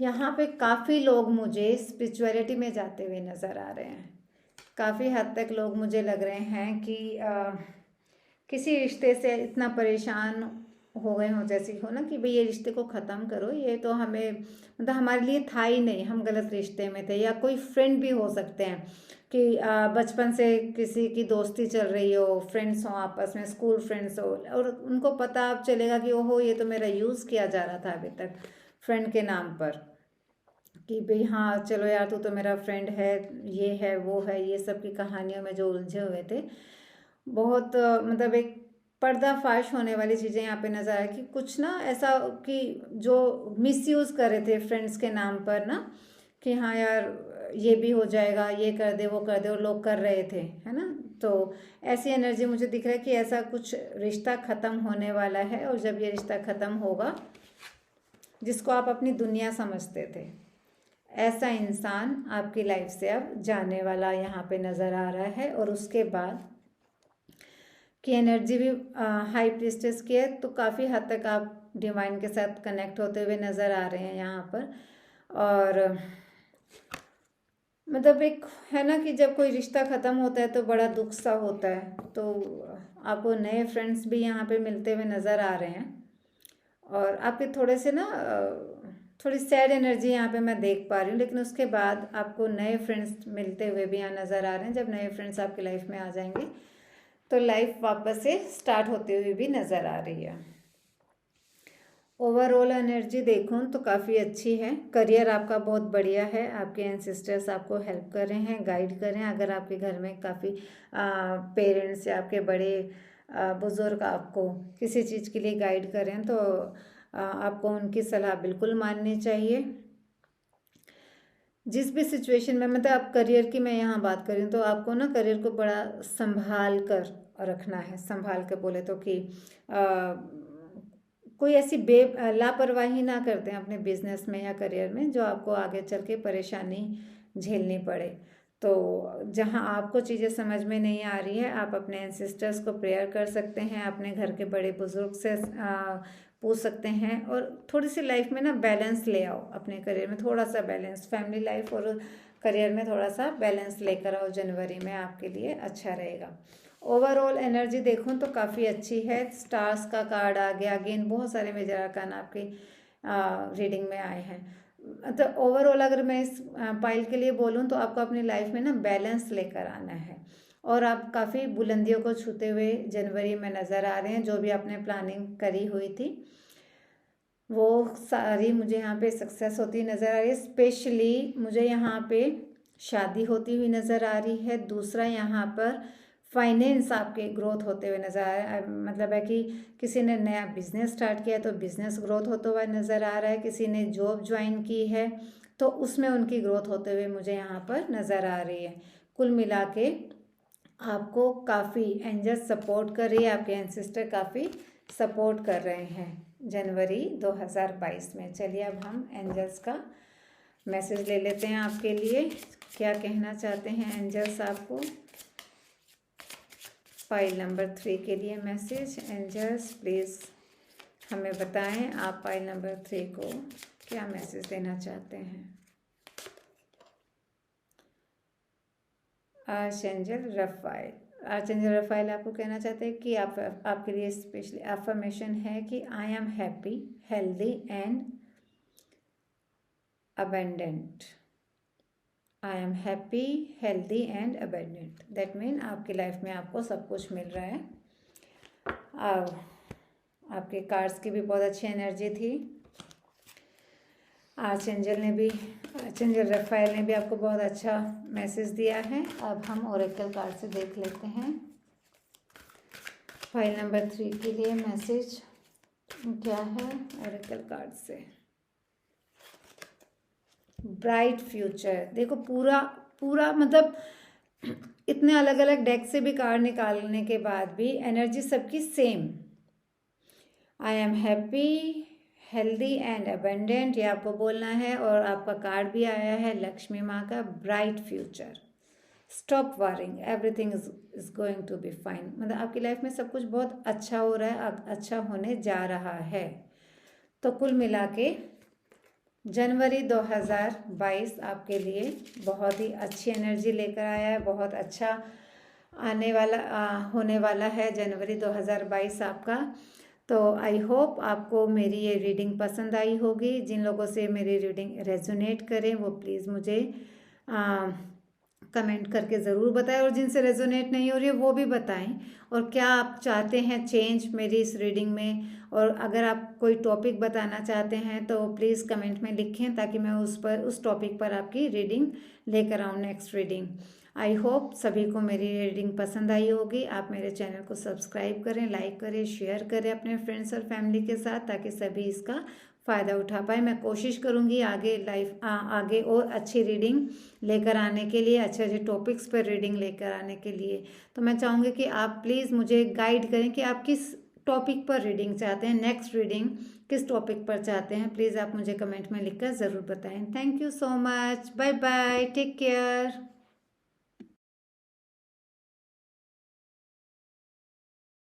यहाँ पे काफ़ी लोग मुझे स्पिरिचुअलिटी में जाते हुए नज़र आ रहे हैं। काफ़ी हद तक लोग मुझे लग रहे हैं कि किसी रिश्ते से इतना परेशान हो गए हों, जैसे हो ना कि भाई ये रिश्ते को ख़त्म करो, ये तो हमें मतलब हमारे लिए था ही नहीं, हम गलत रिश्ते में थे। या कोई फ्रेंड भी हो सकते हैं कि बचपन से किसी की दोस्ती चल रही हो, फ्रेंड्स हो आपस में, स्कूल फ्रेंड्स हो, और उनको पता अब चलेगा कि ओहो ये तो मेरा यूज़ किया जा रहा था अभी तक फ्रेंड के नाम पर, कि भाई हाँ चलो यार तू तो मेरा फ्रेंड है, ये है वो है, ये सब की कहानियों में जो उलझे हुए थे। बहुत मतलब एक पर्दाफाश होने वाली चीज़ें यहाँ पे नज़र आए कि कुछ ना ऐसा कि जो मिसयूज़ कर रहे थे फ्रेंड्स के नाम पर ना, कि हाँ यार ये भी हो जाएगा, ये कर दे वो कर दे, और लोग कर रहे थे, है ना। तो ऐसी एनर्जी मुझे दिख रहा है कि ऐसा कुछ रिश्ता ख़त्म होने वाला है। और जब ये रिश्ता ख़त्म होगा, जिसको आप अपनी दुनिया समझते थे, ऐसा इंसान आपकी लाइफ से अब जाने वाला यहाँ पे नज़र आ रहा है। और उसके बाद की एनर्जी भी हाई प्रीस्टेस की है, तो काफ़ी हद तक आप डिवाइन के साथ कनेक्ट होते हुए नज़र आ रहे हैं यहाँ पर। और मतलब एक है ना कि जब कोई रिश्ता ख़त्म होता है तो बड़ा दुख सा होता है। तो आपको नए फ्रेंड्स भी यहाँ पे मिलते हुए नज़र आ रहे हैं। और आपके थोड़े से ना थोड़ी सैड एनर्जी यहाँ पे मैं देख पा रही हूँ, लेकिन उसके बाद आपको नए फ्रेंड्स मिलते हुए भी यहाँ नज़र आ रहे हैं। जब नए फ्रेंड्स आपकी लाइफ में आ जाएंगे तो लाइफ वापस से स्टार्ट होते हुए भी नज़र आ रही है। ओवरऑल एनर्जी देखूं तो काफ़ी अच्छी है। करियर आपका बहुत बढ़िया है, आपके एंसेस्टर्स आपको हेल्प कर रहे हैं, गाइड कर रहे हैं। अगर आपके घर में काफ़ी पेरेंट्स या आपके बड़े बुज़ुर्ग आपको किसी चीज़ के लिए गाइड कर रहे हैं तो आपको उनकी सलाह बिल्कुल माननी चाहिए। जिस भी सिचुएशन में, मतलब आप करियर की मैं यहाँ बात कर रही हूँ, तो आपको ना करियर को बड़ा संभाल कर रखना है। संभाल कर बोले तो कि कोई ऐसी लापरवाही ना करते हैं अपने बिजनेस में या करियर में जो आपको आगे चल के परेशानी झेलनी पड़े। तो जहाँ आपको चीज़ें समझ में नहीं आ रही है, आप अपने एंसेस्टर्स को प्रेयर कर सकते हैं, अपने घर के बड़े बुजुर्ग से पूछ सकते हैं। और थोड़ी सी लाइफ में ना बैलेंस ले आओ, अपने करियर में थोड़ा सा बैलेंस, फैमिली लाइफ और करियर में थोड़ा सा बैलेंस लेकर आओ। जनवरी में आपके लिए अच्छा रहेगा। ओवरऑल एनर्जी देखूं तो काफ़ी अच्छी है। स्टार्स का कार्ड आ गया, अगेन बहुत सारे मेजर आर्कान आपके रीडिंग में आए हैं। तो ओवरऑल अगर मैं इस पाइल के लिए बोलूं तो आपको अपनी लाइफ में ना बैलेंस लेकर आना है। और आप काफ़ी बुलंदियों को छूते हुए जनवरी में नज़र आ रहे हैं। जो भी आपने प्लानिंग करी हुई थी वो सारी मुझे यहाँ पे सक्सेस होती नज़र आ रही है। स्पेशली मुझे यहाँ पे शादी होती हुई नज़र आ रही है। दूसरा, यहाँ पर फाइनेंस आपके ग्रोथ होते हुए नज़र आ रहा है। मतलब है कि किसी ने नया बिजनेस स्टार्ट किया तो बिजनेस ग्रोथ होता हुआ नज़र आ रहा है। किसी ने जॉब ज्वाइन की है तो उसमें उनकी ग्रोथ होते हुए मुझे यहाँ पर नज़र आ रही है। कुल मिला के आपको काफ़ी एंजल सपोर्ट कर रही है, आपके एंसेस्टर काफ़ी सपोर्ट कर रहे हैं जनवरी 2022 में। चलिए अब हम एंजल्स का मैसेज ले लेते हैं आपके लिए, क्या कहना चाहते हैं एंजल्स आपको। फाइल नंबर 3 के लिए मैसेज। एंजल्स प्लीज़ हमें बताएं आप फाइल नंबर 3 को क्या मैसेज देना चाहते हैं। आर्चएंजल रफाइल आपको कहना चाहते हैं कि आपके लिए स्पेशली अफर्मेशन है कि I am happy, healthy and abundant. I am happy, healthy and abundant. That mean आपकी लाइफ में आपको सब कुछ मिल रहा है। आपके कार्ड्स की भी बहुत अच्छी एनर्जी थी। आर्चएंजल रफाइल ने भी आपको बहुत अच्छा मैसेज दिया है। अब हम ओरेकल कार्ड से देख लेते हैं फाइल नंबर 3 के लिए मैसेज क्या है ओरेकल कार्ड से। Bright future. देखो पूरा मतलब इतने अलग अलग डेक से भी कार्ड निकालने के बाद भी एनर्जी सबकी same. I am happy, healthy and abundant, ये आपको बोलना है। और आपका कार्ड भी आया है लक्ष्मी माँ का, bright future, stop worrying, everything is going to be fine. मतलब आपकी लाइफ में सब कुछ बहुत अच्छा हो रहा है, अच्छा होने जा रहा है। तो कुल मिला के जनवरी 2022 आपके लिए बहुत ही अच्छी एनर्जी लेकर आया है। बहुत अच्छा होने वाला है जनवरी 2022 आपका। तो आई होप आपको मेरी ये रीडिंग पसंद आई होगी। जिन लोगों से मेरी रीडिंग रेजोनेट करें वो प्लीज़ मुझे कमेंट करके ज़रूर बताएं, और जिनसे रेजोनेट नहीं हो रही है वो भी बताएं। और क्या आप चाहते हैं चेंज मेरी इस रीडिंग में, और अगर आप कोई टॉपिक बताना चाहते हैं तो प्लीज़ कमेंट में लिखें, ताकि मैं उस टॉपिक पर आपकी रीडिंग लेकर आऊँ, नेक्स्ट रीडिंग। आई होप सभी को मेरी रीडिंग पसंद आई होगी। आप मेरे चैनल को सब्सक्राइब करें, लाइक करें, शेयर करें अपने फ्रेंड्स और फैमिली के साथ, ताकि सभी इसका फ़ायदा उठा पाए। मैं कोशिश करूँगी आगे और अच्छी रीडिंग लेकर आने के लिए, अच्छे अच्छे टॉपिक्स पर रीडिंग लेकर आने के लिए। तो मैं चाहूँगी कि आप प्लीज़ मुझे गाइड करें कि आप किस टॉपिक पर रीडिंग चाहते हैं, नेक्स्ट रीडिंग किस टॉपिक पर चाहते हैं। प्लीज़ आप मुझे कमेंट में लिखकर ज़रूर बताएं। Thank you so much, bye bye, take care.